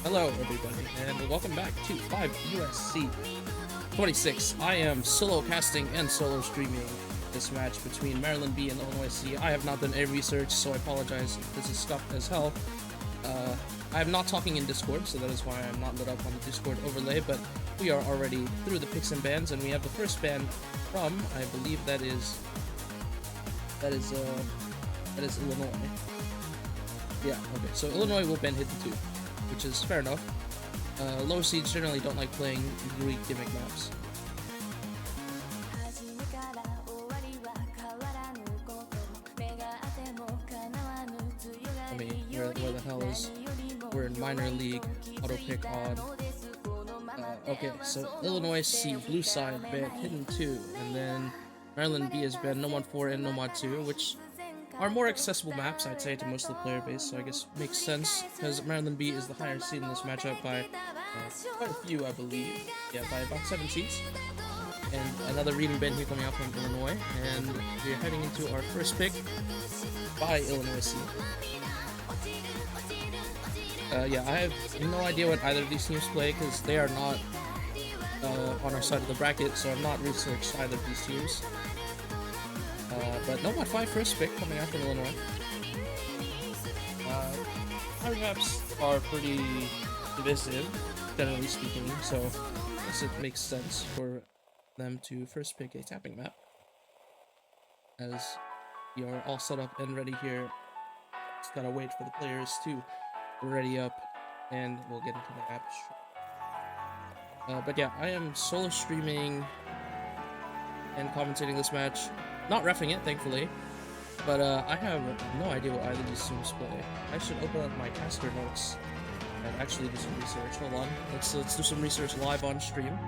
Hello, everybody, and welcome back to 5USC26. I am solo casting and solo streaming this match between Maryland B and Illinois C. I have not done any research, so I apologize if this is scuffed as hell. I am not talking in Discord, so that is why I'm not lit up on the Discord overlay, but we are already through the picks and bans, and we have the first ban from, I believe that is Illinois. Yeah, okay, so Illinois will ban hit the 2. Which is fair enough. Lower seeds generally don't like playing Greek gimmick maps. I mean, where the hell is... We're in minor league, auto pick on. Okay, so Illinois C, blue side, ban hidden 2, and then Maryland B has banned Nomad 4 and Nomad 2, which are more accessible maps, I'd say, to most of the player base, so I guess makes sense, because Maryland B is the higher seed in this matchup by quite a few, I believe. Yeah, by about 7 seats. And another reading ban here coming out from Illinois, and we're heading into our first pick by Illinois C. Yeah, I have no idea what either of these teams play, because they are not on our side of the bracket, so I've not researched either of these teams. But Nomad 5 first pick coming out from Illinois. Our maps are pretty divisive, generally speaking, so I guess it makes sense for them to first pick a tapping map. As we are all set up and ready here. Just gotta wait for the players to ready up, and we'll get into the map. But yeah, I am solo streaming and commentating this match. Not reffing it, thankfully, but I have no idea what either of these teams play. I should open up my caster notes and actually do some research. Hold on, let's do some research live on stream.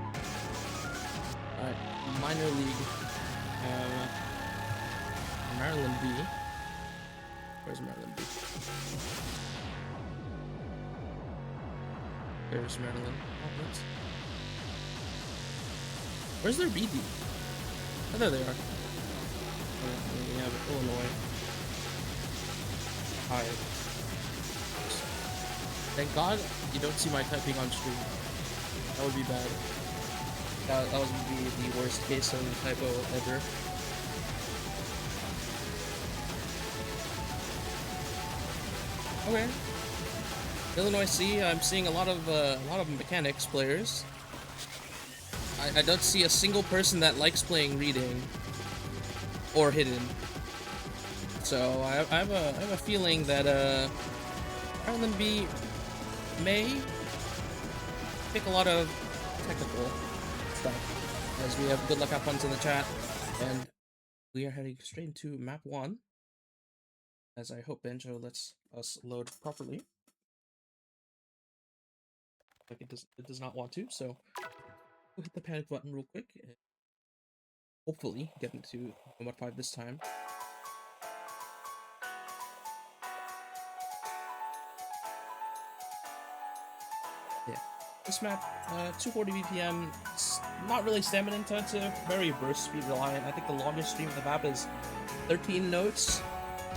Alright, minor league, Maryland B. Where's Maryland B? There's Maryland. Where's their BD? Oh, there they are. We have Illinois. Hi. Thank God you don't see my typing on stream. That would be bad. That would be the worst case of typo ever. Okay. Illinois C, I'm seeing a lot of mechanics players. I don't see a single person that likes playing reading or hidden. So I have a feeling that Maryland B may pick a lot of technical stuff, as we have good luck have puns in the chat, and we are heading straight into map 1, as I hope Benjo lets us load properly. Like it does not want to, so we'll hit the panic button real quick and hopefully get into Nomad 5 this time. Yeah, this map, 240 BPM, it's not really stamina intensive, very burst speed reliant. I think the longest stream of the map is 13 notes,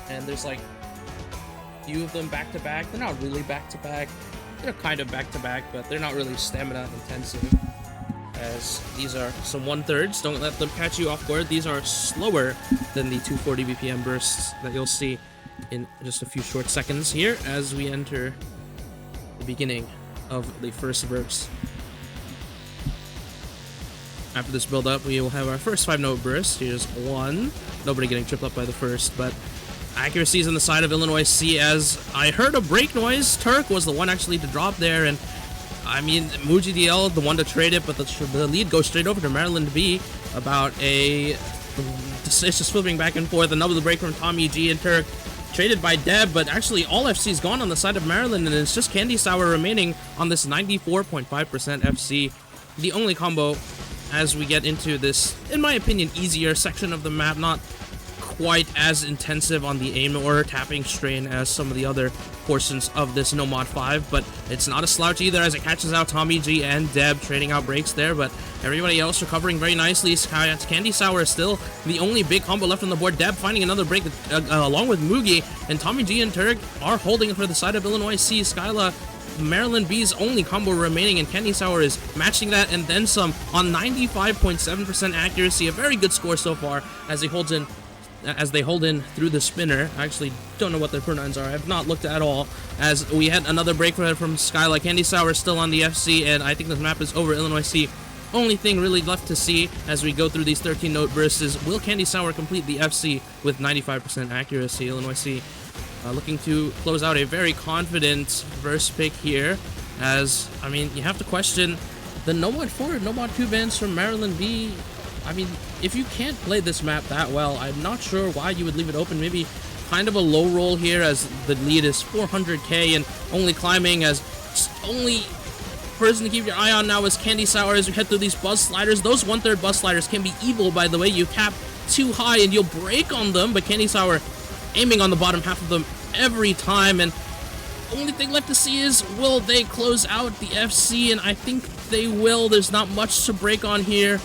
and there's like a few of them back to back. They're not really back to back. They're kind of back to back, but they're not really stamina intensive, as these are some 1/3s. Don't let them catch you off guard. These are slower than the 240 BPM bursts that you'll see in just a few short seconds here as we enter the beginning of the first verse. After this build up, we will have our first 5-note burst. Here's 1. Nobody getting tripped up by the first, but accuracy is on the side of Illinois C, as I heard a break noise. Turk was the one actually to drop there, and I mean, Muji DL, the one to trade it, but the lead goes straight over to Maryland B. About it's just flipping back and forth. Another break from Tommy G and Turk. Traded by Deb, but actually all FC is gone on the side of Maryland, and it's just Candy Sour remaining on this 94.5% FC. The only combo as we get into this, in my opinion, easier section of the map, not quite as intensive on the aim or tapping strain as some of the other portions of this Nomad 5, but it's not a slouch either, as it catches out Tommy G and Deb trading out breaks there, but everybody else recovering very nicely. Candy Sour is still the only big combo left on the board. Deb finding another break along with Mugi, and Tommy G and Turk are holding it for the side of Illinois C. Skyla Maryland B's only combo remaining, and Candy Sour is matching that and then some on 95.7% accuracy. A very good score so far as he holds in. As they hold in through the spinner. I actually don't know what their pronouns are. I have not looked at all. As we had another break from Skyla. Candy Sour still on the FC, and I think this map is over. Illinois C. Only thing really left to see as we go through these 13-note bursts is, will Candy Sour complete the FC with 95% accuracy? Illinois C looking to close out a very confident first pick here. As, I mean, you have to question the No-Mod 4 and No-Mod 2 bans from Maryland B. I mean, if you can't play this map that well, I'm not sure why you would leave it open. Maybe kind of a low roll here as the lead is 400k and only climbing, as only person to keep your eye on now is Candy Sour as we head through these buzz sliders. Those 1/3 buzz sliders can be evil, by the way. You cap too high and you'll break on them, but Candy Sour aiming on the bottom half of them every time, and only thing left to see is, will they close out the FC? And I think they will. There's not much to break on here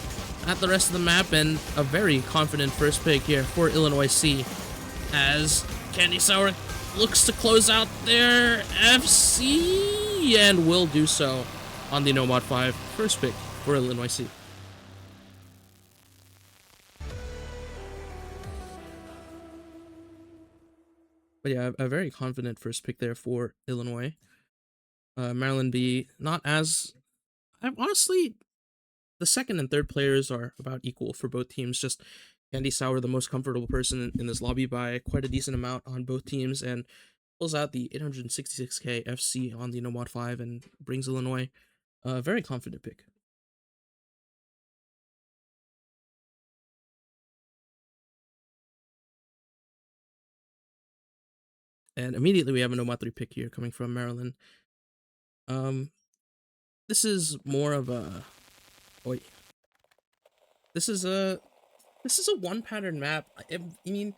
at the rest of the map, and a very confident first pick here for Illinois C as Candy Sour looks to close out their FC and will do so on the No-Mod 5 first pick for Illinois C. But yeah, a very confident first pick there for Illinois. Maryland B, not as... honestly, the second and third players are about equal for both teams. Just Candy Sour, the most comfortable person in this lobby by quite a decent amount on both teams, and pulls out the 866k FC on the No-Mod 5 and brings Illinois a very confident pick. And immediately we have a No-Mod 3 pick here coming from Maryland. This is more of a... Wait. This is a one pattern map. I mean,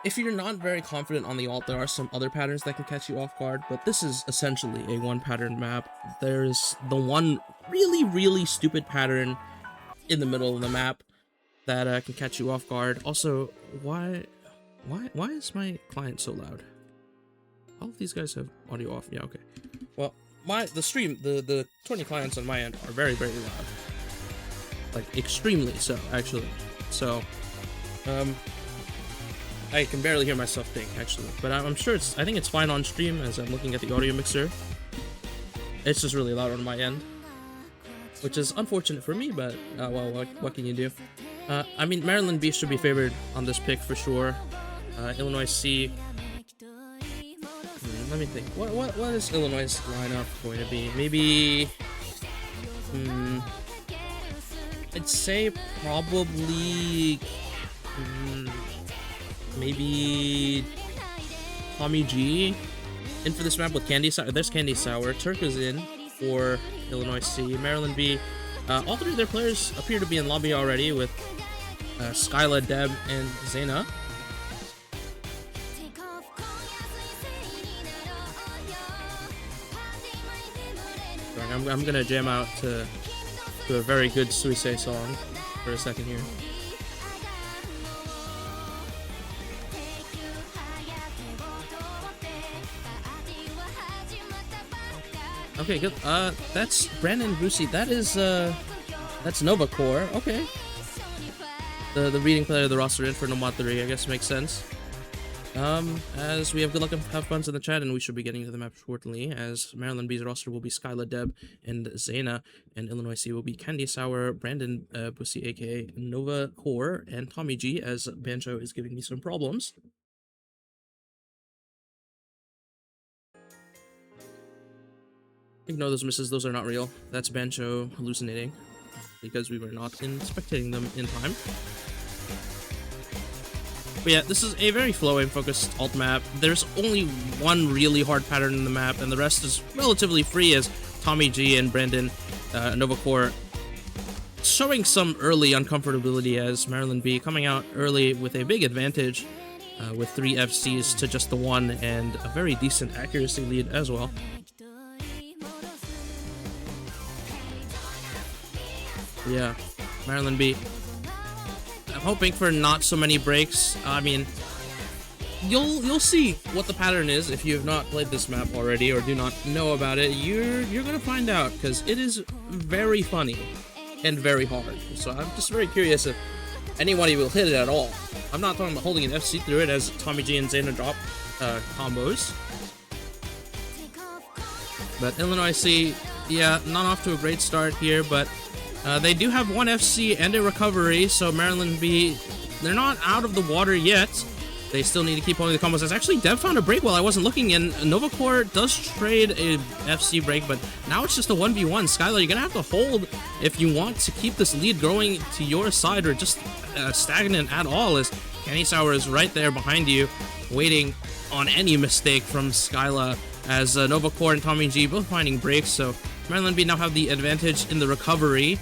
if you're not very confident on the ult, there are some other patterns that can catch you off guard, but this is essentially a one pattern map. There's the one really stupid pattern in the middle of the map that can catch you off guard. Also, why is my client so loud? All of these guys have audio off. Yeah, okay. Well, the 20 clients on my end are very loud. Like, extremely so, actually. So, I can barely hear myself think, actually. But I'm sure I think it's fine on stream as I'm looking at the audio mixer. It's just really loud on my end, which is unfortunate for me, but, well, what can you do? I mean, Maryland B should be favored on this pick for sure. Illinois C... let me think. What is Illinois' lineup going to be? Maybe... I'd say probably... maybe... Tommy G in for this map with Candy Sour. There's Candy Sour. Turk is in for Illinois C. Maryland B. All three of their players appear to be in lobby already with Skyla, Deb, and Zayna. I'm gonna jam out to a very good Suisei song for a second here. Okay, good. That's Brandon Brucey. That is that's Nova Core. Okay. The reading player of the roster in for No-Mod 3, I guess makes sense. As we have good luck and have fun in the chat, and we should be getting to the map shortly, as Maryland B's roster will be Skyla, Deb, and Zayna, and Illinois C will be Candy Sour, Brandon Bussy, aka Nova Core, and Tommy G, as Banjo is giving me some problems. Ignore those misses, those are not real. That's Banjo hallucinating, because we were not inspecting them in time. But yeah, this is a very flowing focused alt map. There's only one really hard pattern in the map, and the rest is relatively free, as Tommy G and Brandon Nova Core showing some early uncomfortability, as Maryland B coming out early with a big advantage with 3 FCs to just the 1 and a very decent accuracy lead as well. Yeah, Maryland B. I'm hoping for not so many breaks. I mean, you'll see what the pattern is if you have not played this map already or do not know about it. You're gonna find out, because it is very funny and very hard. So I'm just very curious if anybody will hit it at all. I'm not talking about holding an FC through it, as Tommy G and Zayna drop combos. But Illinois C, yeah, not off to a great start here, but they do have one FC and a recovery, so Maryland B, they're not out of the water yet. They still need to keep holding the combos. As actually, Dev found a break while I wasn't looking, and Novacore does trade a FC break, but now it's just a 1v1. Skylar, you're gonna have to hold if you want to keep this lead growing to your side, or just stagnant at all, as Kenny Sauer is right there behind you, waiting on any mistake from Skyla, as Novacore and Tommy G both finding breaks, so Maryland B now have the advantage in the recovery,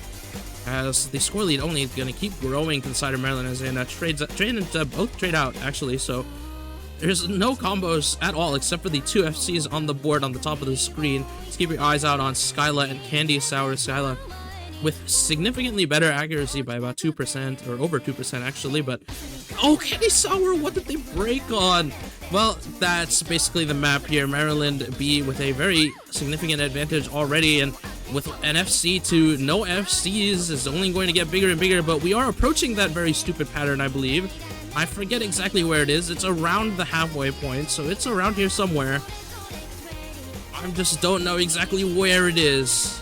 as the score lead only going to keep growing to the side of Maryland, as in both trade out, actually, so there's no combos at all except for the two FCs on the board on the top of the screen. Just keep your eyes out on Skyla and Candy Sour. Skyla with significantly better accuracy by about 2%, or over 2% actually, but oh, Candy Sour, what did they break on? Well, that's basically the map here. Maryland B with a very significant advantage already, and with an FC to no FCs is only going to get bigger and bigger, but we are approaching that very stupid pattern, I believe. I forget exactly where it is. It's around the halfway point, so it's around here somewhere. I just don't know exactly where it is.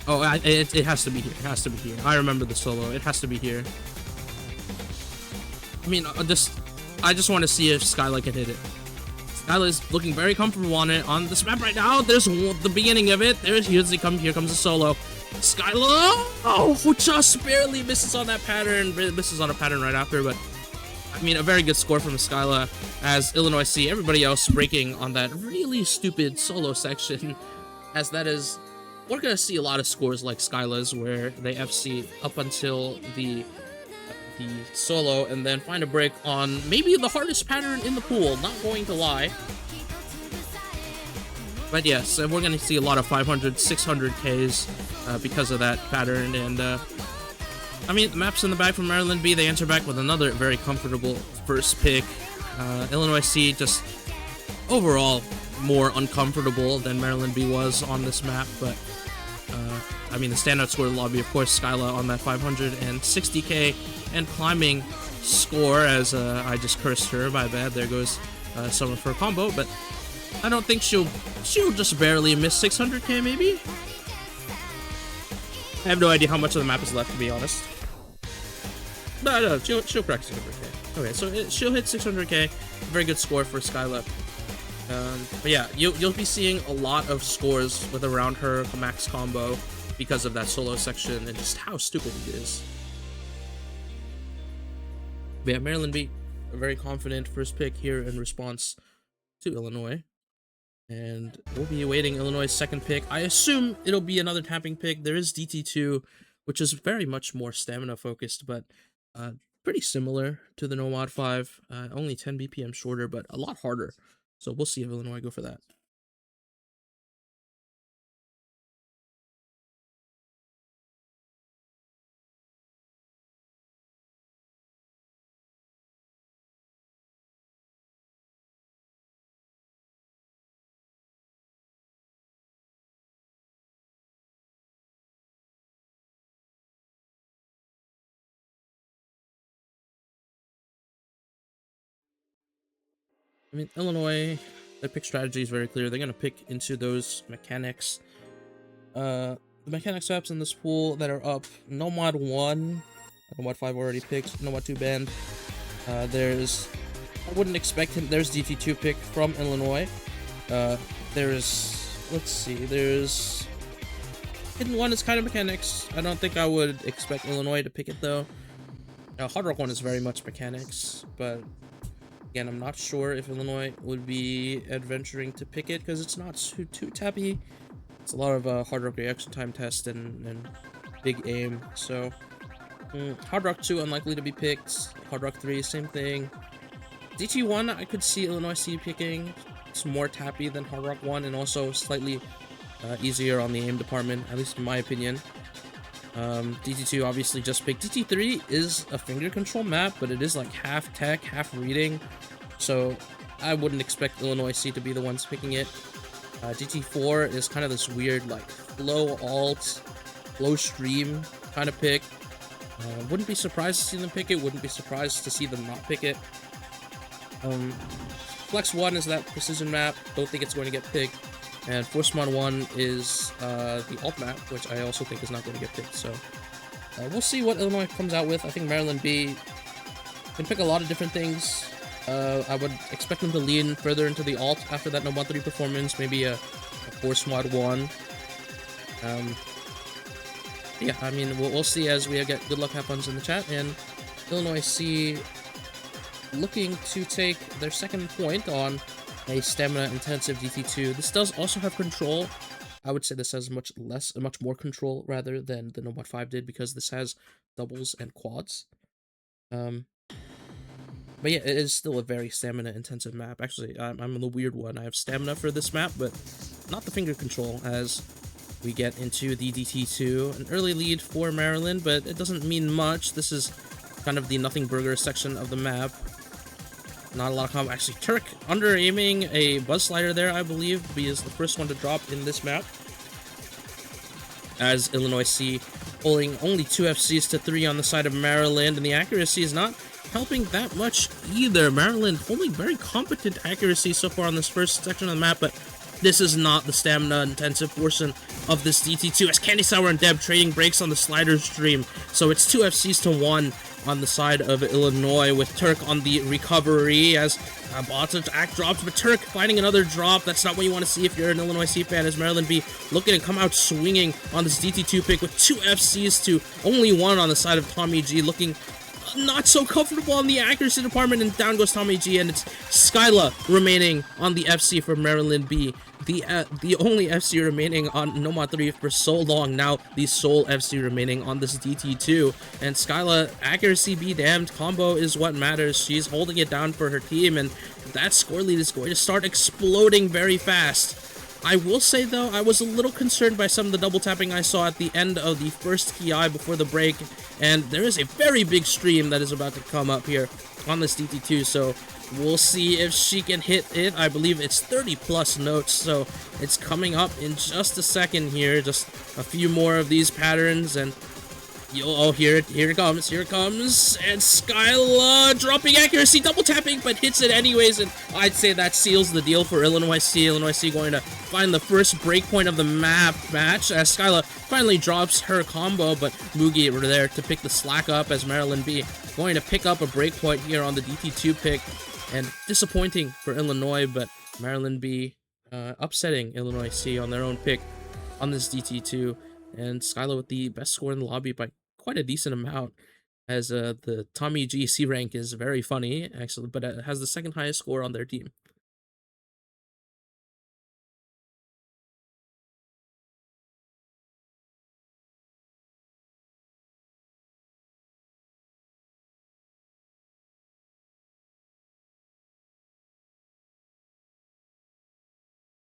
Oh, it has to be here. It has to be here. I remember the solo. It has to be here. I mean, I just want to see if Skyla can hit it. Skyla is looking very comfortable on it on this map right now. There's the beginning of it. Here comes the solo. Skyla, oh, just barely misses on that pattern. Misses on a pattern right after, but I mean, a very good score from Skyla, as Illinois C, everybody else breaking on that really stupid solo section, as that is, we're gonna see a lot of scores like Skyla's, where they FC up until the solo and then find a break on maybe the hardest pattern in the pool, not going to lie. But yes, we're going to see a lot of 500, 600Ks because of that pattern, and I mean, the map's in the bag from Maryland B. They enter back with another very comfortable first pick. Illinois C just overall more uncomfortable than Maryland B was on this map, but I mean, the standout score of the lobby, of course, Skyla on that 560K and climbing score, as I just cursed her, my bad. There goes someone for a combo, but I don't think she'll just barely miss 600K, maybe? I have no idea how much of the map is left, to be honest. No, she'll crack 600K. Okay, so she'll hit 600K. Very good score for Skyla. But yeah, you'll be seeing a lot of scores with around her max combo because of that solo section and just how stupid it is. But yeah, Maryland B, a very confident first pick here in response to Illinois. And we'll be awaiting Illinois' second pick. I assume it'll be another tapping pick. There is DT2, which is very much more stamina focused, but pretty similar to the Nomad 5. Only 10 BPM shorter, but a lot harder. So we'll see if Illinois go for that. I mean, Illinois, their pick strategy is very clear. They're going to pick into those mechanics. The mechanics maps in this pool that are up: Nomad 1, Nomad 5 already picked, Nomad 2 banned. There's, I wouldn't expect him, there's DT2 pick from Illinois. There's, let's see, there's Hidden 1 is kind of mechanics. I don't think I would expect Illinois to pick it though. Hard Rock 1 is very much mechanics, but again, I'm not sure if Illinois would be adventuring to pick it because it's not too tappy. It's a lot of Hard Rock reaction time test and big aim. So Hard Rock 2 unlikely to be picked. Hard Rock 3 same thing. DT1 I could see Illinois C picking. It's more tappy than Hard Rock 1 and also slightly easier on the aim department, at least in my opinion. DT2 obviously just picked. DT3 is a finger control map, but it is like half tech, half reading, so I wouldn't expect Illinois C to be the ones picking it. DT4 is kind of this weird like flow alt, flow stream kind of pick. Wouldn't be surprised to see them pick it, wouldn't be surprised to see them not pick it. Flex 1 is that precision map, don't think it's going to get picked. And Force Mod 1 is the alt map, which I also think is not going to get picked. So we'll see what Illinois comes out with. I think Maryland B can pick a lot of different things. I would expect them to lean further into the alt after that No Mod 3 performance, maybe a Force Mod 1. Yeah, I mean, we'll see as we get good luck happens in the chat. And Illinois C looking to take their second point on a stamina-intensive DT2. This does also have control. I would say this has much more control rather than the No Mod 5 did, because this has doubles and quads. But yeah, it is still a very stamina-intensive map. Actually, I'm the weird one. I have stamina for this map, but not the finger control, as we get into the DT2. An early lead for Maryland, but it doesn't mean much. This is kind of the nothing burger section of the map. Not a lot of combo. Actually, Turk under-aiming a buzz slider there, I believe. He is the first one to drop in this map. As Illinois C pulling only 2 FCs to 3 on the side of Maryland, and the accuracy is not helping that much either. Maryland holding very competent accuracy so far on this first section of the map, but this is not the stamina-intensive portion of this DT2, as Candy Sour and Deb trading breaks on the slider stream. So it's 2 FCs to 1 on the side of Illinois, with Turk on the recovery as Bot's act drops, but Turk finding another drop. That's not what you want to see if you're an Illinois C fan, as Maryland B looking to come out swinging on this DT2 pick with 2 FCs to only 1 on the side of Tommy G, looking not so comfortable on the accuracy department, and down goes Tommy G, and it's Skyla remaining on the FC for Maryland B. The only FC remaining on No Mod 3 for so long now, the sole FC remaining on this DT2, and Skyla, accuracy be damned, combo is what matters. She's holding it down for her team, and that score lead is going to start exploding very fast. I will say, though, I was a little concerned by some of the double tapping I saw at the end of the first Ki before the break, and there is a very big stream that is about to come up here on this DT2, so we'll see if she can hit it. I believe it's 30+ notes, so it's coming up in just a second here. Just a few more of these patterns, and oh, here it comes, and Skyla dropping accuracy, double tapping, but hits it anyways, and I'd say that seals the deal for Illinois C. Illinois C going to find the first breakpoint of the match, as Skyla finally drops her combo, but Mugi were there to pick the slack up, as Maryland B going to pick up a breakpoint here on the DT2 pick, and disappointing for Illinois, but Maryland B upsetting Illinois C on their own pick on this DT2, and Skyla with the best score in the lobby by quite a decent amount, as the Tommy G C rank is very funny, actually, but it has the second highest score on their team.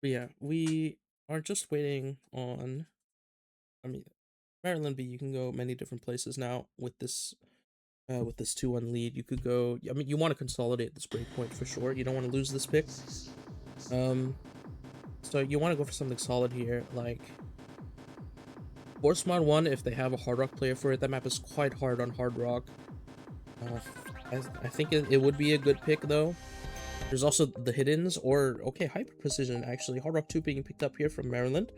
But yeah, we are just waiting on, I mean, Maryland B, you can go many different places now with this 2-1 lead. You could go, I mean, you want to consolidate this breakpoint for sure. You don't want to lose this pick. So you want to go for something solid here, like Force Mod 1 if they have a Hard Rock player for it. That map is quite hard on Hard Rock. I think it would be a good pick, though. There's also the Hiddens, or, okay, Hyper Precision, actually. Hard Rock 2 being picked up here from Maryland.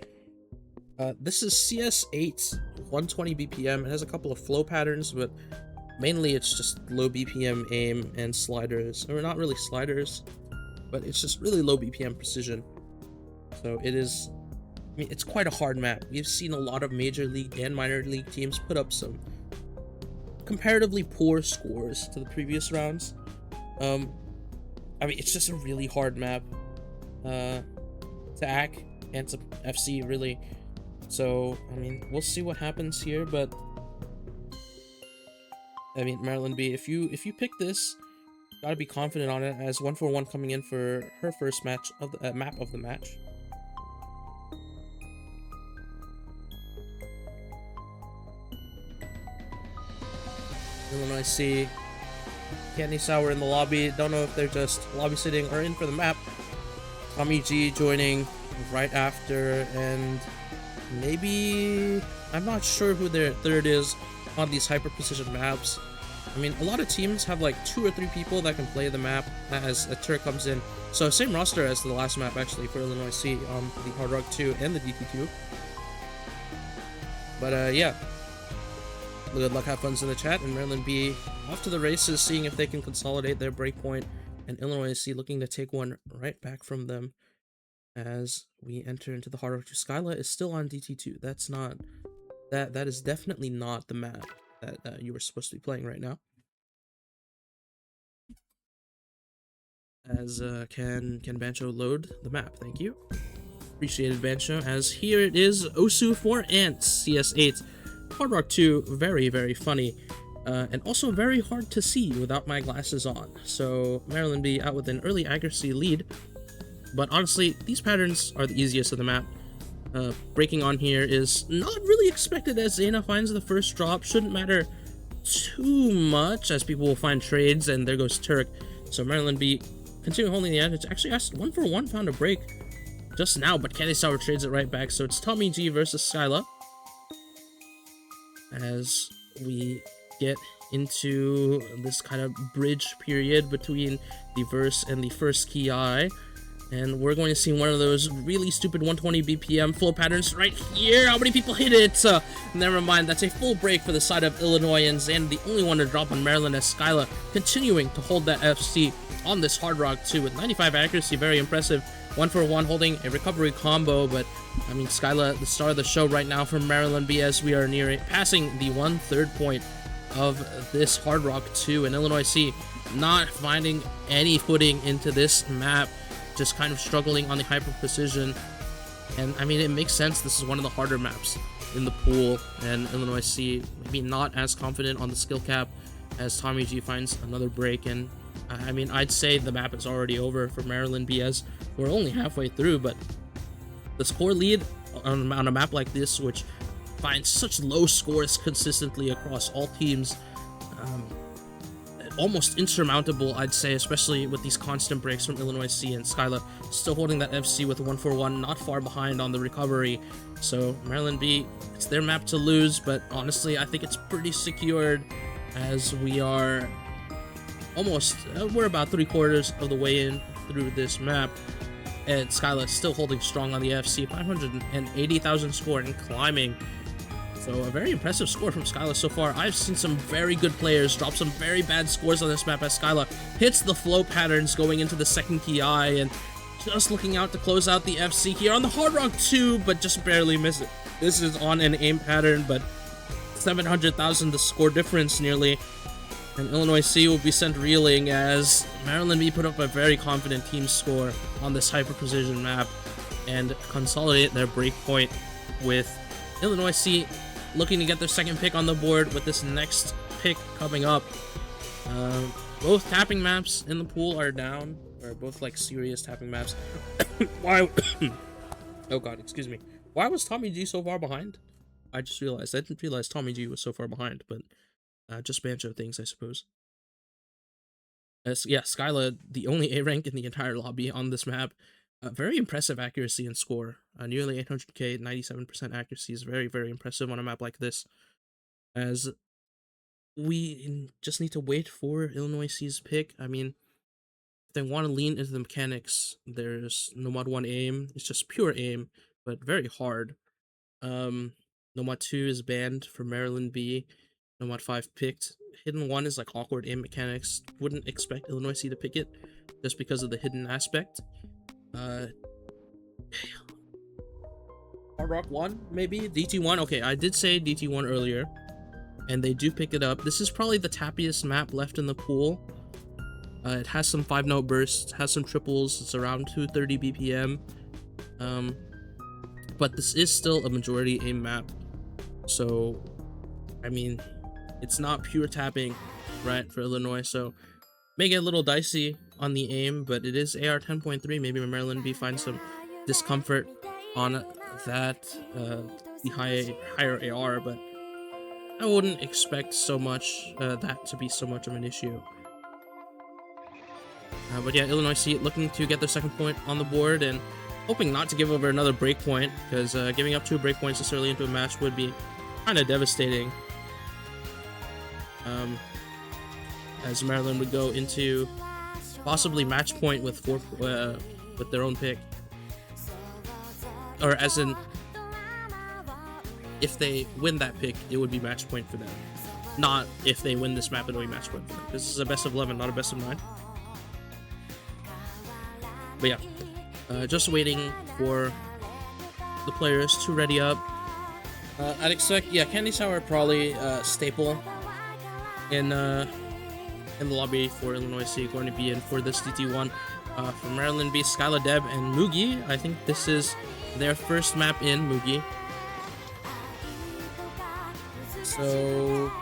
This is CS8, 120 BPM. It has a couple of flow patterns, but mainly it's just low BPM aim and sliders. Or not really sliders, but it's just really low BPM precision. So it is, I mean, it's quite a hard map. We've seen a lot of major league and minor league teams put up some comparatively poor scores to the previous rounds. I mean, it's just a really hard map to hack and to FC, really. So, I mean, we'll see what happens here, but I mean, Maryland B, if you pick this, gotta be confident on it, as 141 coming in for her first match of the map of the match. Illinois C. Candy Sour in the lobby. Don't know if they're just lobby sitting or in for the map. Tommy G joining right after, and maybe I'm not sure who their third is on these hyper precision maps. I mean, a lot of teams have like 2 or 3 people that can play the map as a Turk comes in. So same roster as the last map actually for Illinois C on the Hard Rock 2 and the DT2. But yeah, good luck, have funs in the chat, and Maryland B off to the races, seeing if they can consolidate their breakpoint, and Illinois C looking to take one right back from them as we enter into the Hard Rock 2. Skyla is still on DT2. That's not that is definitely not the map that you were supposed to be playing right now. As can Bancho load the map? Thank you, appreciated Bancho. As here it is, Osu for Ants CS8. Hard Rock 2, very, very funny, and also very hard to see without my glasses on. So Maryland B out with an early accuracy lead, but honestly, these patterns are the easiest of the map. Breaking on here is not really expected, as Zaina finds the first drop. Shouldn't matter too much, as people will find trades, and there goes Turk. So Maryland B continuing holding the edge. Actually asked 1-for-1, found a break just now, but Candy Sour trades it right back. So it's Tommy G versus Skyla as we get into this kind of bridge period between the verse and the first key eye, and we're going to see one of those really stupid 120 BPM flow patterns right here. How many people hit it? Never mind, that's a full break for the side of Illinoisans, and the only one to drop on Maryland as Skyla continuing to hold that FC on this Hard Rock 2 with 95 accuracy. Very impressive. 1-for-1 holding a recovery combo, but I mean, Skyla, the star of the show right now from Maryland B, as we are passing the 1/3 point of this Hard Rock 2, and Illinois C not finding any footing into this map, just kind of struggling on the hyper precision. And I mean, it makes sense, this is one of the harder maps in the pool, and Illinois C maybe not as confident on the skill cap as Tommy G finds another break. And I mean, I'd say the map is already over for Maryland B, as we're only halfway through, but the score lead on a map like this, which finds such low scores consistently across all teams, almost insurmountable, I'd say, especially with these constant breaks from Illinois C, and Skyla still holding that FC with 1-for-1, not far behind on the recovery. So Maryland B, it's their map to lose, but honestly, I think it's pretty secured, as we are almost, we're about 3/4 of the way in through this map, and Skyla is still holding strong on the FC, 580,000 score and climbing. So a very impressive score from Skyla so far. I've seen some very good players drop some very bad scores on this map, as Skyla hits the flow patterns going into the second key eye, and just looking out to close out the FC here on the Hard Rock 2, but just barely miss it. This is on an aim pattern, but 700,000 the score difference nearly, and Illinois C will be sent reeling, as Maryland B put up a very confident team score on this hyper precision map and consolidate their break point, with Illinois C looking to get their second pick on the board with this next pick coming up. Both tapping maps in the pool are down, or both like serious tapping maps. Why? Oh god, excuse me. Why was Tommy G so far behind? I just realized. I didn't realize Tommy G was so far behind, but just Bancho things, I suppose. Yeah, Skyla, the only A rank in the entire lobby on this map. Very impressive accuracy and score. Nearly 800k, 97% accuracy is very, very impressive on a map like this. As we just need to wait for Illinois C's pick. I mean, if they want to lean into the mechanics, there's Nomad 1 aim. It's just pure aim, but very hard. Nomad 2 is banned for Maryland B. Nomad 5 picked. Hidden 1 is like awkward aim mechanics. Wouldn't expect Illinois C to pick it just because of the hidden aspect. Hard Rock 1, maybe? DT1? Okay, I did say DT1 earlier, and they do pick it up. This is probably the tappiest map left in the pool. It has some 5-note bursts, has some triples, it's around 230 BPM. But this is still a majority aim map, so, I mean, it's not pure tapping, right, for Illinois, so may get a little dicey on the aim, but it is AR 10.3. Maybe Maryland B finds some discomfort on that, the higher AR, but I wouldn't expect so much that to be so much of an issue. But yeah, Illinois C looking to get their second point on the board and hoping not to give over another break point, because giving up 2 break points this early into a match would be kind of devastating. As Maryland would go into possibly match point with with their own pick, or as in, if they win that pick, it would be match point for them. Not if they win this map, it'll be match point for them. This is a best of 11, not a best of 9. But yeah, just waiting for the players to ready up. I'd expect, yeah, Candy Sour probably staple in the lobby for Illinois C, going to be in for this DT1. For Maryland B, Skyla, Deb, and Mugi. I think this is their first map in, Mugi. So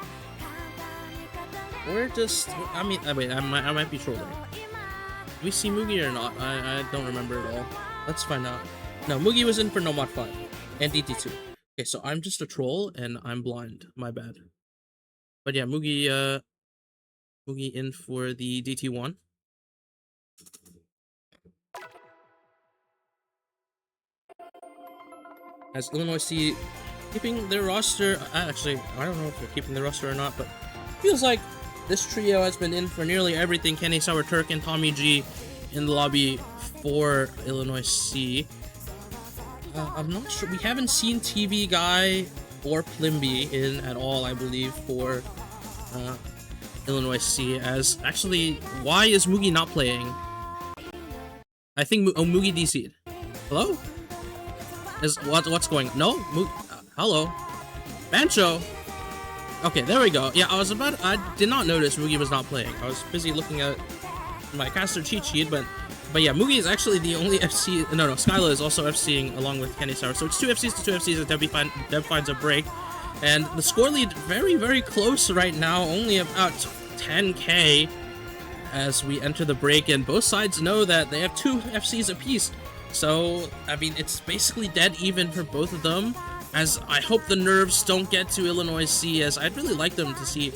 we're just, I mean, wait, I might be trolling. Do we see Mugi or not? I don't remember at all. Let's find out. No, Mugi was in for No Mod 5 and DT2. Okay, so I'm just a troll and I'm blind. My bad. But yeah, Mugi in for the DT1. As Illinois C keeping their roster, actually, I don't know if they're keeping their roster or not, but feels like this trio has been in for nearly everything. Kenny Sour, Turk, and Tommy G in the lobby for Illinois C. I'm not sure. We haven't seen TV Guy or Plimby in at all, I believe, for Illinois C. As actually, why is Mugi not playing? I think Mugi DC'd. Hello? What's going on? No? Hello? Bancho? Okay, there we go. Yeah, I did not notice Mugi was not playing. I was busy looking at my caster cheat sheet, but yeah, Mugi is actually the only FC. No, Skyla is also FCing along with Candy Sour. So it's 2 FCs to 2 FCs as Deb finds a break. And the score lead very, very close right now, only about 10k as we enter the break, and both sides know that they have 2 FCs apiece. So, I mean, it's basically dead even for both of them, as I hope the nerves don't get to Illinois C, as I'd really like them to see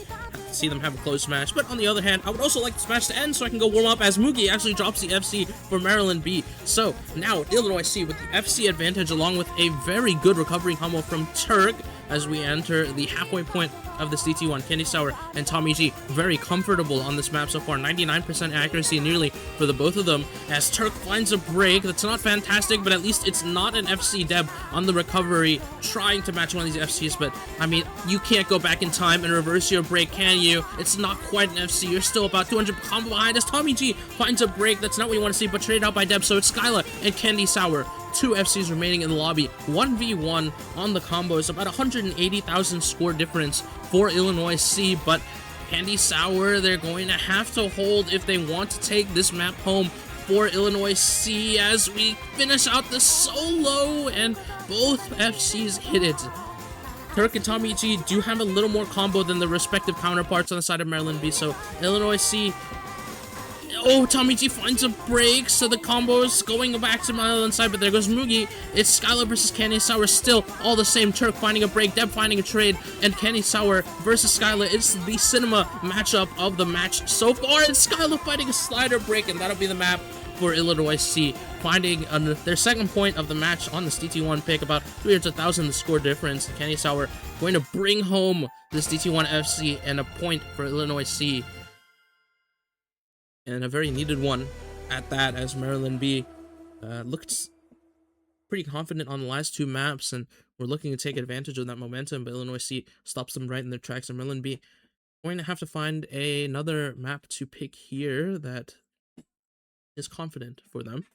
them have a close match. But on the other hand, I would also like this match to end so I can go warm up, as Mugi actually drops the FC for Maryland B. So now Illinois C with the FC advantage, along with a very good recovery combo from Turk as we enter the halfway point of this DT1. Candy Sour and Tommy G very comfortable on this map so far. 99% accuracy nearly for the both of them, as Turk finds a break. That's not fantastic, but at least it's not an FC. Deb on the recovery trying to match one of these FCs, but I mean, you can't go back in time and reverse your break, can you? It's not quite an FC. You're still about 200 combo behind as Tommy G finds a break. That's not what you want to see, but traded out by Deb. So it's Skyla and Candy Sour. 2 FCs remaining in the lobby. 1v1 on the combos. About 180,000 score difference for Illinois C, but Candy Sour, they're going to have to hold if they want to take this map home for Illinois C, as we finish out the solo and both FCs hit it. Turk and Tommy G do have a little more combo than the respective counterparts on the side of Maryland B, so Illinois C. Oh, Tommy G finds a break, so the combo is going back to Maryland side, but there goes Mugi. It's Skyla versus Candy Sour, still all the same. Turk finding a break, Deb finding a trade, and Candy Sour versus Skyla. It's the cinema matchup of the match so far, and Skyla fighting a slider break, and that'll be the map for Illinois C, finding their second point of the match on this DT1 pick, about 300,000 the score difference. Candy Sour going to bring home this DT1 FC and a point for Illinois C. And a very needed one at that, as Maryland B looked pretty confident on the last 2 maps, and we're looking to take advantage of that momentum, but Illinois C stops them right in their tracks, and Maryland B going to have to find another map to pick here that is confident for them.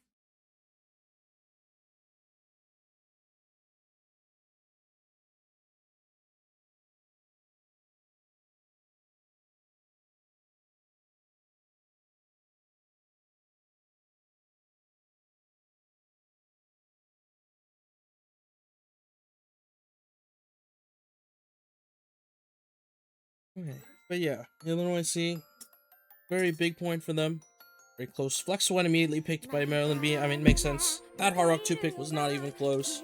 Okay, but yeah, Illinois C, very big point for them. Very close. Flex 1 immediately picked by Maryland B. I mean, it makes sense. That Hard Rock 2 pick was not even close.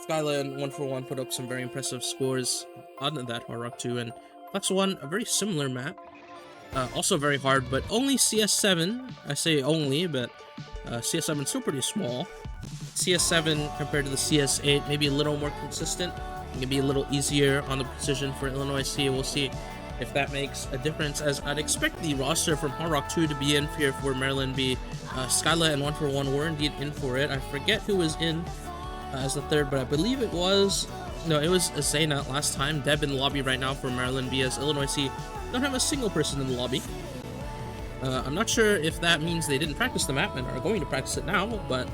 Skyla and 141 put up some very impressive scores on that Hard Rock 2, and Flex 1, a very similar map. Also very hard, but only CS7. I say only, but CS7 is still pretty small. CS7 compared to the CS8, maybe a little more consistent, maybe a little easier on the precision for Illinois C. We'll see if that makes a difference, as I'd expect the roster from Hard Rock 2 to be in here for Maryland B. Skyla and 141 were indeed in for it. I forget who was in as the third, but I believe it was... No, it was Zaina last time. Deb in the lobby right now for Maryland B, as Illinois C don't have a single person in the lobby. I'm not sure if that means they didn't practice the map and are going to practice it now, but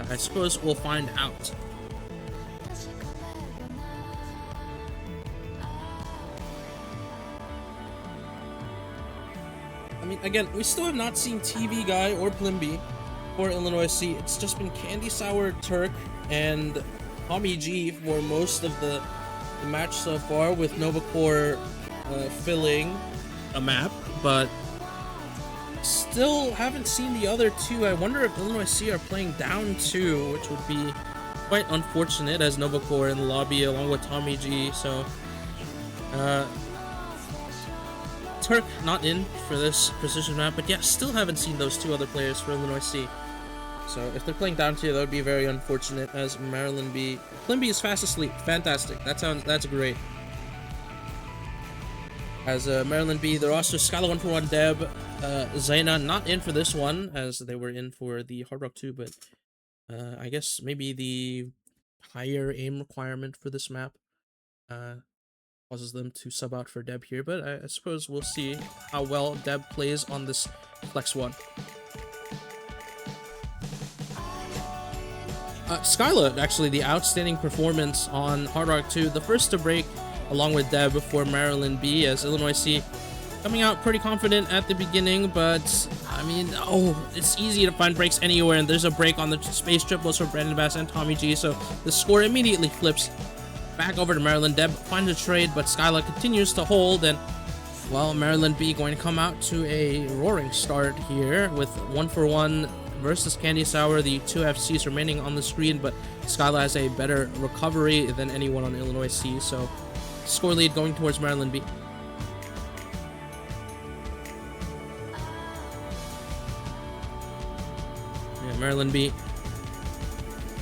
I suppose we'll find out. I mean, again, we still have not seen TV Guy or Plimby for Illinois C. It's just been Candy Sour, Turk, and Tommy G for most of the match so far, with Novacore filling a map, but still haven't seen the other two. I wonder if Illinois C are playing down 2, which would be quite unfortunate, as Novacore in the lobby along with Tommy G. So Turk not in for this precision map, but yeah, still haven't seen those two other players for Illinois C. So if they're playing down 2, that would be very unfortunate, as Maryland B. Plimby is fast asleep. Fantastic. That's great. As Maryland B, the roster, Skyla 141, Deb, Zaina not in for this one, as they were in for the Hard Rock 2, but I guess maybe the higher aim requirement for this map causes them to sub out for Deb here, but I suppose we'll see how well Deb plays on this Flex 1. Skyla, actually, the outstanding performance on Hard Rock 2, the first to break along with Deb for Maryland B, as Illinois C coming out pretty confident at the beginning, but I mean, it's easy to find breaks anywhere, and there's a break on the space triples for Brandon Bass and Tommy G, so the score immediately flips back over to Maryland. Deb finds a trade, but Skyla continues to hold, and well, Maryland B going to come out to a roaring start here with 141 versus Candy Sour, the 2 FCs remaining on the screen, but Skyla has a better recovery than anyone on Illinois C, so score lead going towards Maryland B. Yeah, Maryland B.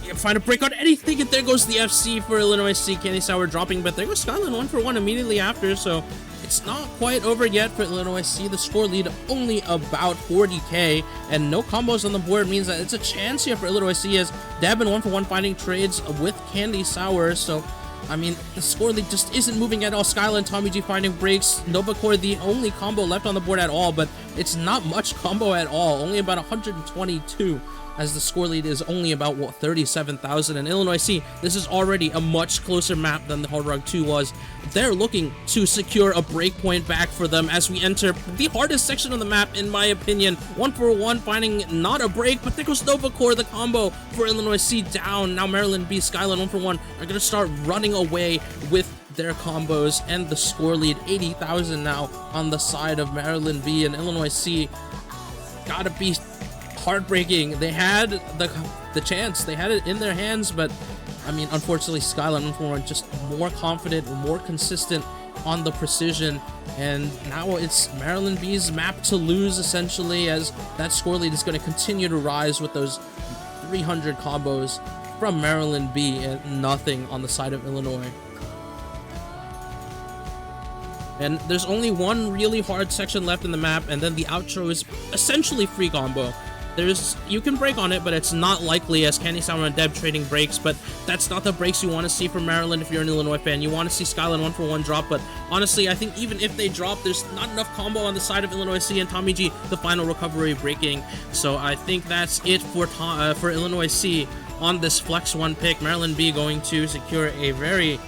You find a break on anything, and there goes the FC for Illinois C. Candy Sour dropping, but there goes Skyla 141 immediately after, so it's not quite over yet for Illinois C. The score lead only about 40k, and no combos on the board means that it's a chance here for Illinois C, as Deb and 141 finding trades with Candy Sour, so I mean, the score lead just isn't moving at all. Skyla and Tommy G finding breaks. Novacore the only combo left on the board at all, but it's not much combo at all. Only about 122, as the score lead is only about, 37,000. And Illinois C, this is already a much closer map than the Hard Rock 2 was. They're looking to secure a breakpoint back for them as we enter the hardest section of the map, in my opinion. 141 finding not a break, but there goes Novacore, the combo for Illinois C down. Now Maryland B, Skyla, 141 are going to start running away with their combos, and the score lead 80,000 now on the side of Maryland B, and Illinois C gotta be heartbreaking. They had the chance, they had it in their hands, but I mean, unfortunately, Skyla and 141 just more confident, more consistent on the precision, and now it's Maryland B's map to lose, essentially, as that score lead is going to continue to rise with those 300 combos from Maryland B and nothing on the side of Illinois. And there's only one really hard section left in the map, and then the outro is essentially free combo. You can break on it, but it's not likely, as Candy Sour and Deb trading breaks, but that's not the breaks you want to see from Maryland if you're an Illinois fan. You want to see Skyla 141 drop, but honestly, I think even if they drop, there's not enough combo on the side of Illinois C, and Tommy G, the final recovery breaking. So I think that's it for Illinois C on this Flex 1 pick. Maryland B going to secure a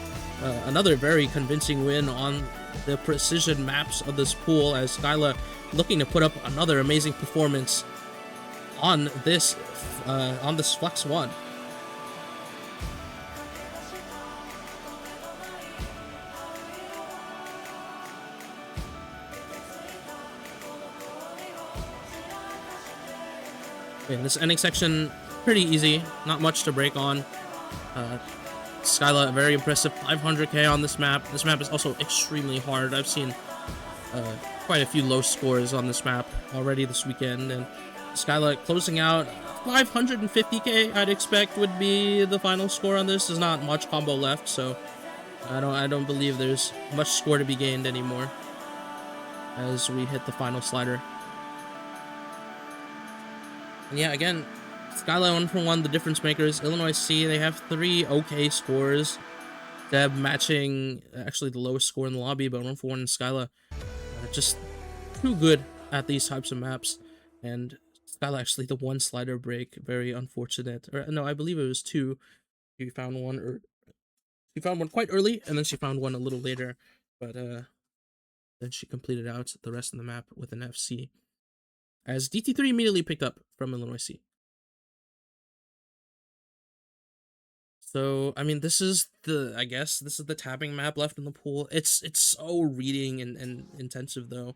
another very convincing win on the precision maps of this pool, as Skyla looking to put up another amazing performance on this Flex 1. In this ending section, pretty easy, not much to break on. Skyla, very impressive 500k on this map. This map is also extremely hard. I've seen quite a few low scores on this map already this weekend, and Skyla closing out 550k. I'd expect would be the final score on this. There's not much combo left, so I don't believe there's much score to be gained anymore as we hit the final slider. And yeah, again, Skyla 1-for-1, the difference makers. Illinois C, they have 3 okay scores. Deb matching actually the lowest score in the lobby, but 1-for-1 in Skyla just too good at these types of maps. And Skyla actually the 1 slider break, very unfortunate. Or no, I believe it was 2. She found one, or she found one quite early, and then she found one a little later. But then she completed out the rest of the map with an FC, as DT3 immediately picked up from Illinois C. So, I mean, this is the, I guess, this is the tapping map left in the pool. It's so reading and intensive, though.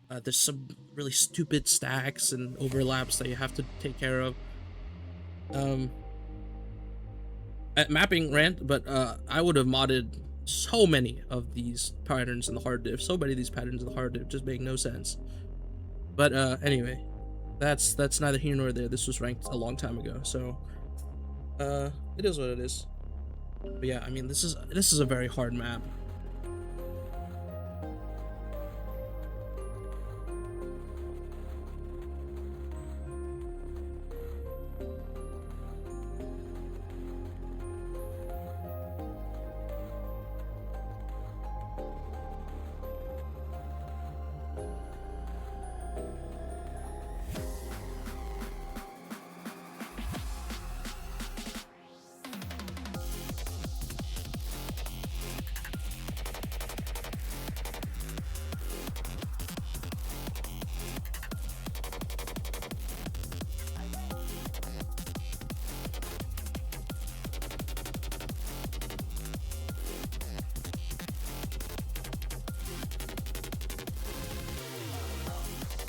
There's some really stupid stacks and overlaps that you have to take care of. At mapping rant, but I would have modded so many of these patterns in the hard diff. So many of these patterns in the hard diff just make no sense. But anyway, that's neither here nor there. This was ranked a long time ago, so it is what it is. But yeah, I mean, this is a very hard map.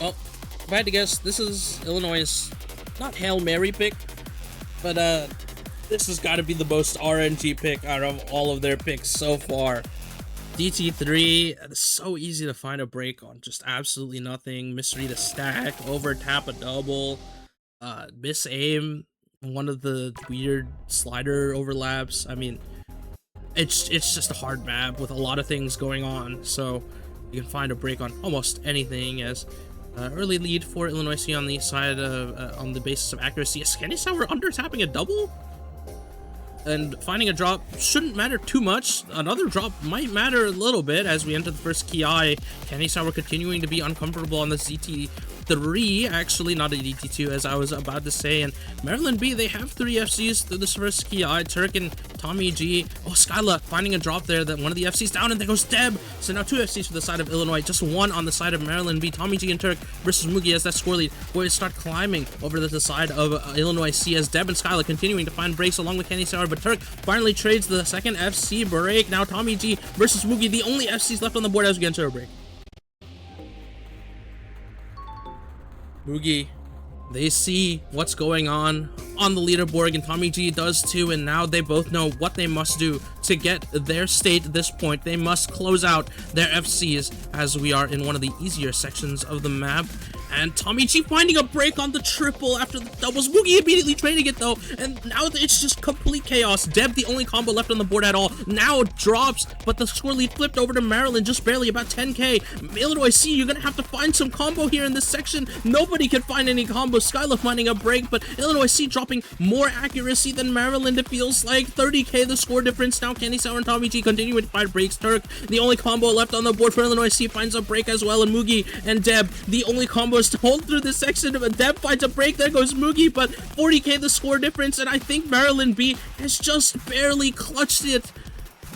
Well, if I had to guess, this is Illinois' not Hail Mary pick, but this has got to be the most RNG pick out of all of their picks so far. DT3, it's so easy to find a break on just absolutely nothing. Misread a stack, over tap a double, miss aim one of the weird slider overlaps. I mean, it's just a hard map with a lot of things going on, so you can find a break on almost anything. As early lead for Illinois C on the side of on the basis of accuracy. Is Candy Sour under tapping a double? And finding a drop shouldn't matter too much. Another drop might matter a little bit as we enter the first Ki. Candy Sour continuing to be uncomfortable on the ZT3, actually, not a DT2, as I was about to say. And Maryland B, they have 3 FCs through this first Ki. Turk and Tommy G. Oh, Skyla finding a drop there, that one of the FCs down, and there goes Deb. So now 2 FCs for the side of Illinois, just 1 on the side of Maryland B. Tommy G and Turk versus Mugi as that score lead. Boys start climbing over to the side of Illinois C as Deb and Skyla continuing to find breaks along with Candy Sour, but Turk finally trades the second FC break. Now Tommy G versus Mugi, the only FCs left on the board as we enter a break. Mugi, they see what's going on the leaderboard, and Tommy G does too, and now they both know what they must do to get their state at this point. They must close out their FCs as we are in one of the easier sections of the map. And Tommy G finding a break on the triple after the doubles. Mugi immediately trading it though, and now it's just complete chaos. Deb, the only combo left on the board at all, now drops, but the score lead flipped over to Maryland, just barely, about 10k. Illinois C, you're gonna have to find some combo here in this section. Nobody can find any combo. Skyla finding a break, but Illinois C dropping more accuracy than Maryland. It feels like 30k the score difference. Now Candy Sour and Tommy G continuing to find breaks. Turk, the only combo left on the board for Illinois C, finds a break as well, and Mugi and Deb, the only combos to hold through this section. Deb finds a break, there goes Mugi, but 40k the score difference, and I think Maryland B has just barely clutched it.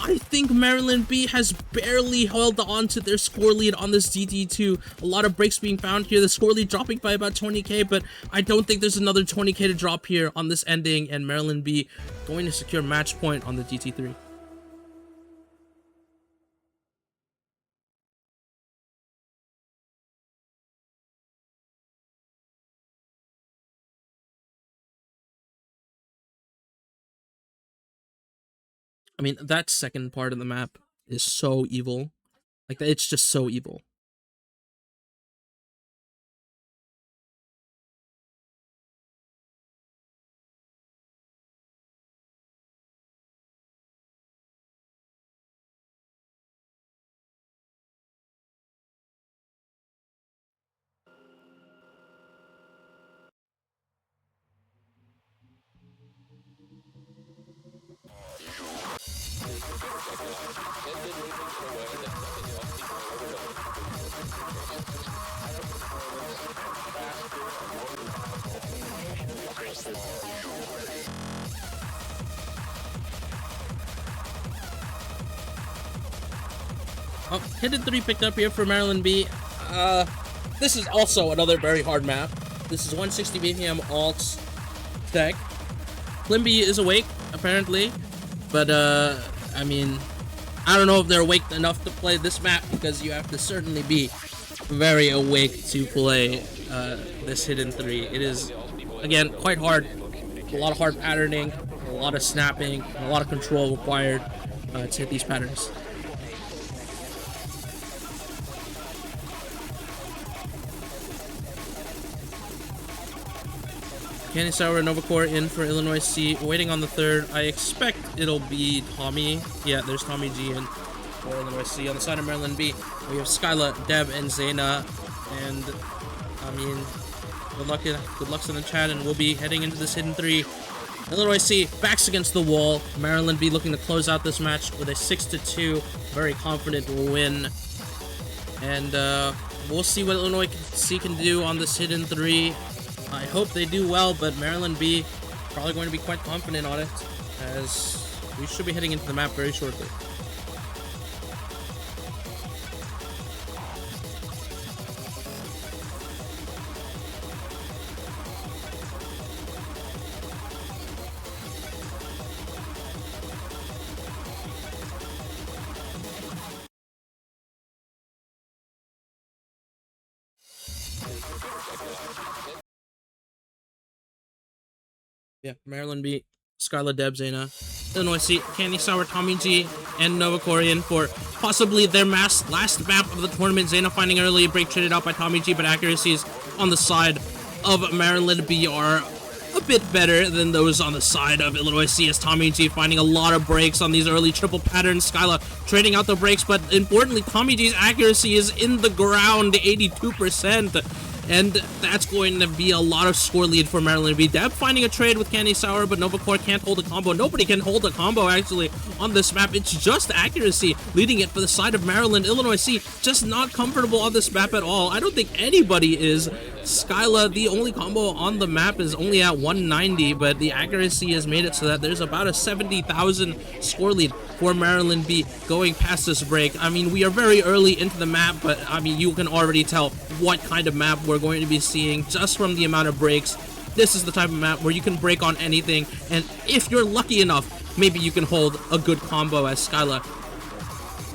I think Maryland B has barely held on to their score lead on this DT2. A lot of breaks being found here. The score lead dropping by about 20k, but I don't think there's another 20k to drop here on this ending, and Maryland B going to secure match point on the DT3. I mean, that second part of the map is so evil. Like, it's just so evil. Oh, Hidden 3 picked up here for Maryland B. This is also another very hard map. This is 160 BPM alt tech. Limby is awake, apparently. But, I mean, I don't know if they're awake enough to play this map, because you have to certainly be very awake to play this Hidden 3. It is, again, quite hard. A lot of hard patterning, a lot of snapping, a lot of control required to hit these patterns. Candy Sour and Novacore in for Illinois C. Waiting on the third. I expect it'll be Tommy. Yeah, there's Tommy G in for Illinois C. On the side of Maryland B, we have Skyla, Deb, and Zaina. And, I mean, good luck in the chat, and we'll be heading into this Hidden 3. Illinois C, backs against the wall. Maryland B looking to close out this match with a 6-2. Very confident win. And, we'll see what Illinois C can do on this Hidden 3. I hope they do well, but Maryland B probably going to be quite confident on it, as we should be heading into the map very shortly. Yeah, Maryland B, Scarlet Deb, Zaina, Illinois C, Candy Sour, Tommy G, and Novacorian for possibly their last map of the tournament. Zaina finding early, break traded out by Tommy G, but accuracies on the side of Maryland B are a bit better than those on the side of Illinois C, as Tommy G finding a lot of breaks on these early triple patterns. Skyla trading out the breaks, but importantly, Tommy G's accuracy is in the ground, 82%. And that's going to be a lot of score lead for Maryland B. Deb finding a trade with Candy Sour, but Novacore can't hold a combo. Nobody can hold a combo, actually, on this map. It's just accuracy leading it for the side of Maryland. Illinois C just not comfortable on this map at all. I don't think anybody is. Skyla, the only combo on the map, is only at 190, but the accuracy has made it so that there's about a 70,000 score lead for Maryland B going past this break. I mean, we are very early into the map, but I mean, you can already tell what kind of map we're going to be seeing just from the amount of breaks. This is the type of map where you can break on anything, and if you're lucky enough, maybe you can hold a good combo, as Skyla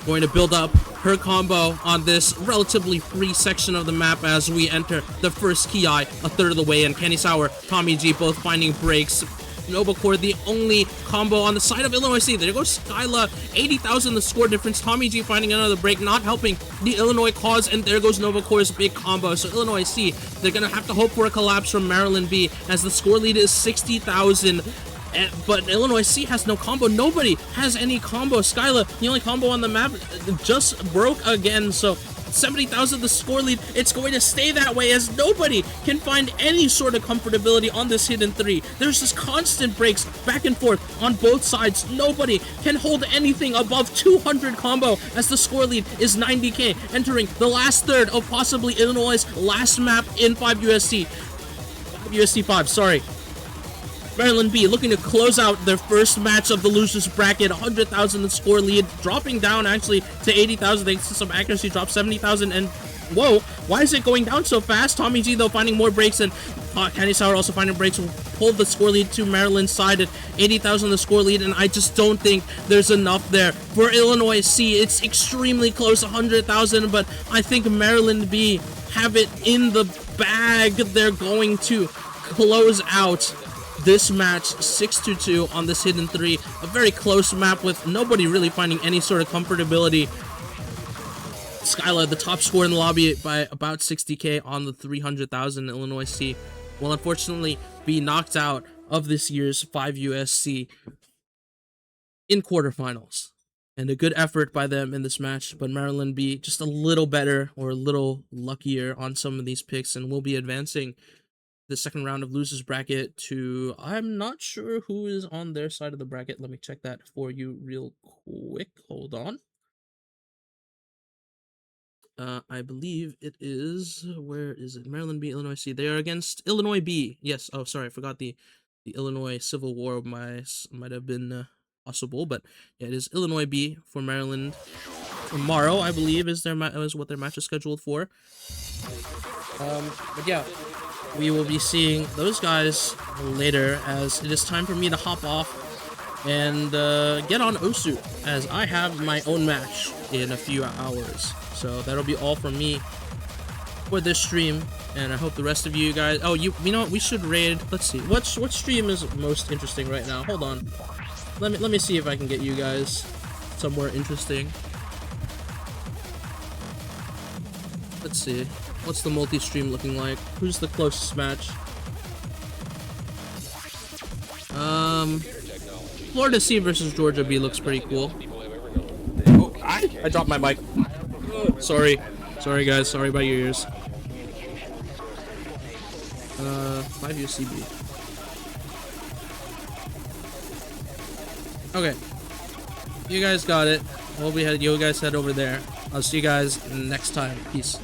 going to build up her combo on this relatively free section of the map as we enter the first Ki, a third of the way in. Candy Sour, Tommy G both finding breaks. Novacore the only combo on the side of Illinois C. There goes Skyla, 80,000 the score difference. Tommy G finding another break, not helping the Illinois cause, and there goes Novacore's big combo. So Illinois C, they're gonna have to hope for a collapse from Maryland B, as the score lead is 60,000. But Illinois C has no combo. Nobody has any combo. Skyla, the only combo on the map, just broke again. So 70,000 the score lead. It's going to stay that way, as nobody can find any sort of comfortability on this Hidden 3. There's just constant breaks back and forth on both sides. Nobody can hold anything above 200 combo, as the score lead is 90k, entering the last third of possibly Illinois' last map in 5USC. 5USC5, sorry. Maryland B looking to close out their first match of the losers bracket. 100,000 the score lead, dropping down actually to 80,000 thanks to some accuracy drop. 70,000, and whoa, why is it going down so fast? Tommy G though finding more breaks, and Candy Sour also finding breaks, will pull the score lead to Maryland's side at 80,000 the score lead, and I just don't think there's enough there for Illinois C. It's extremely close, 100,000, but I think Maryland B have it in the bag. They're going to close out this match 6-2 on this hidden 3. A very close map with nobody really finding any sort of comfortability. Skyla, the top scorer in the lobby by about 60k on the 300,000 Illinois C, will unfortunately be knocked out of this year's 5USC in quarterfinals. And a good effort by them in this match, but Maryland B just a little better or a little luckier on some of these picks and will be advancing the second round of losers bracket to, I'm not sure who is on their side of the bracket. Let me check that for you real quick. Hold on. I believe it is, where is it? Maryland B, Illinois C. They are against Illinois B. Yes. Oh, sorry, I forgot the Illinois Civil War might have been possible, but yeah, it is Illinois B for Maryland. Tomorrow, I believe, is what their match is scheduled for. But yeah, we will be seeing those guys later, as it is time for me to hop off and get on Osu, as I have my own match in a few hours. So that'll be all from me for this stream, and I hope the rest of you guys. Oh, you know what? We should raid. Let's see. What stream is most interesting right now? Hold on. Let me see if I can get you guys somewhere interesting. Let's see. What's the multi-stream looking like? Who's the closest match? Florida C versus Georgia B looks pretty cool. Oh, I dropped my mic. Sorry guys, sorry about your ears. 5USC B. Okay, you guys got it. You guys head over there. I'll see you guys next time. Peace.